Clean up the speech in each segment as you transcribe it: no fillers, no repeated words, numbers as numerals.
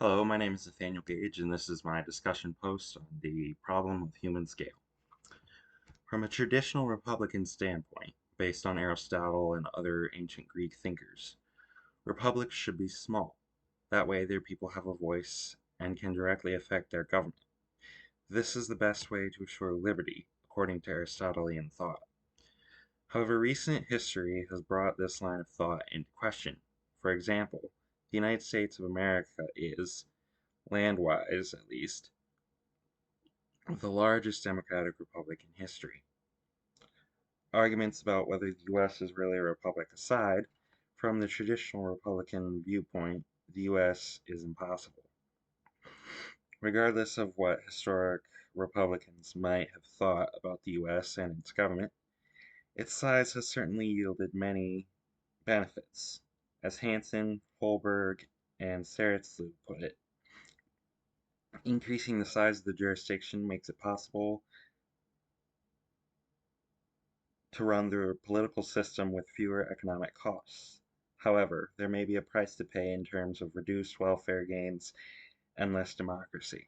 Hello, my name is Nathaniel Gage, and this is my discussion post on the problem of human scale. From a traditional Republican standpoint, based on Aristotle and other ancient Greek thinkers, republics should be small. That way, their people have a voice and can directly affect their government. This is the best way to assure liberty, according to Aristotelian thought. However, recent history has brought this line of thought into question. For example, the United States of America is, land-wise at least, the largest democratic republic in history. Arguments about whether the US is really a republic aside, from the traditional Republican viewpoint, the US is impossible. Regardless of what historic Republicans might have thought about the US and its government, its size has certainly yielded many benefits. As Hansen, Holberg, and Seretslu put it, increasing the size of the jurisdiction makes it possible to run the political system with fewer economic costs. However, there may be a price to pay in terms of reduced welfare gains and less democracy.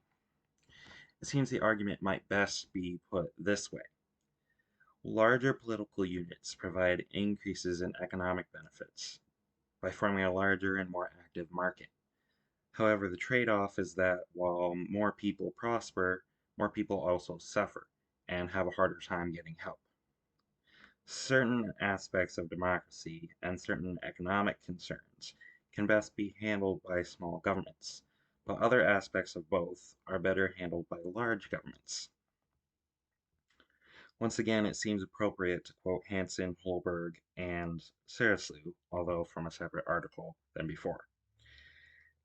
It seems the argument might best be put this way. Larger political units provide increases in economic benefits by forming a larger and more active market. However, the trade-off is that while more people prosper, more people also suffer and have a harder time getting help. Certain aspects of democracy and certain economic concerns can best be handled by small governments, but other aspects of both are better handled by large governments. Once again, it seems appropriate to quote Hansen, Holberg, and Seretslu, although from a separate article than before.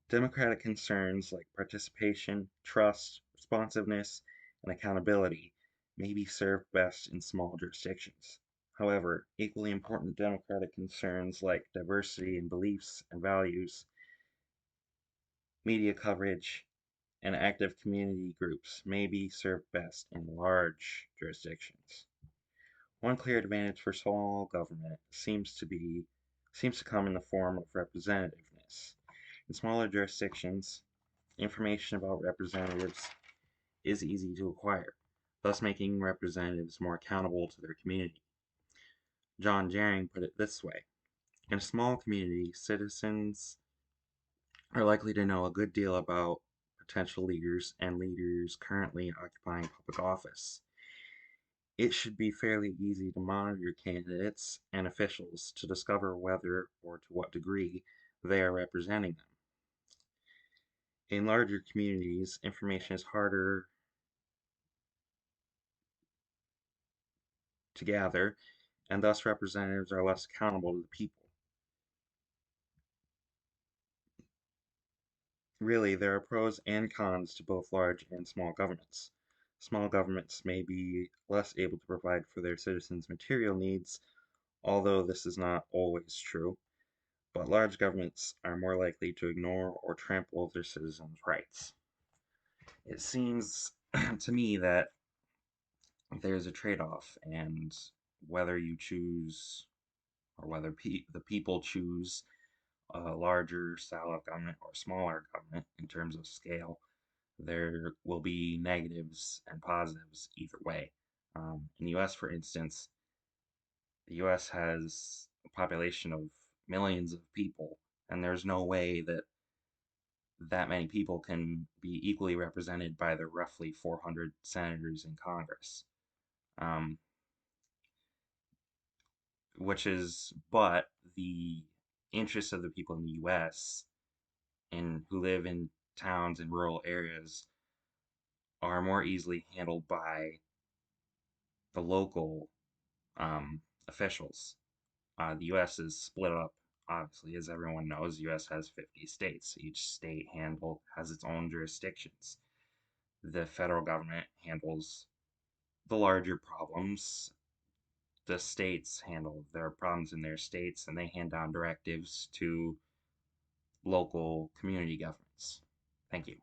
Democratic concerns like participation, trust, responsiveness, and accountability may be served best in small jurisdictions. However, equally important democratic concerns like diversity in beliefs and values, media coverage, and active community groups may be served best in large jurisdictions. One clear advantage for small government seems to come in the form of representativeness. In smaller jurisdictions, information about representatives is easy to acquire, thus making representatives more accountable to their community. John Jaring put it this way: in a small community, citizens are likely to know a good deal about potential leaders and leaders currently occupying public office. It should be fairly easy to monitor candidates and officials to discover whether or to what degree they are representing them. In larger communities, information is harder to gather, and thus representatives are less accountable to the people. Really, there are pros and cons to both large and small governments. Small governments may be less able to provide for their citizens' material needs, although this is not always true, but large governments are more likely to ignore or trample their citizens' rights. It seems to me that there's a trade-off, and whether you choose or whether the people choose a larger style of government or smaller government in terms of scale, there will be negatives and positives either way. In the US, for instance, the US has a population of millions of people, and there's no way that that many people can be equally represented by the roughly 400 senators in Congress. Um, but the interests of the people in the US and who live in towns and rural areas are more easily handled by the local officials. The U.S. is split up, obviously, as everyone knows. The U.S. has 50 states. Each state has its own jurisdictions. The federal government handles the larger problems. The states handle their problems in their states, and they hand down directives to local community governments. Thank you.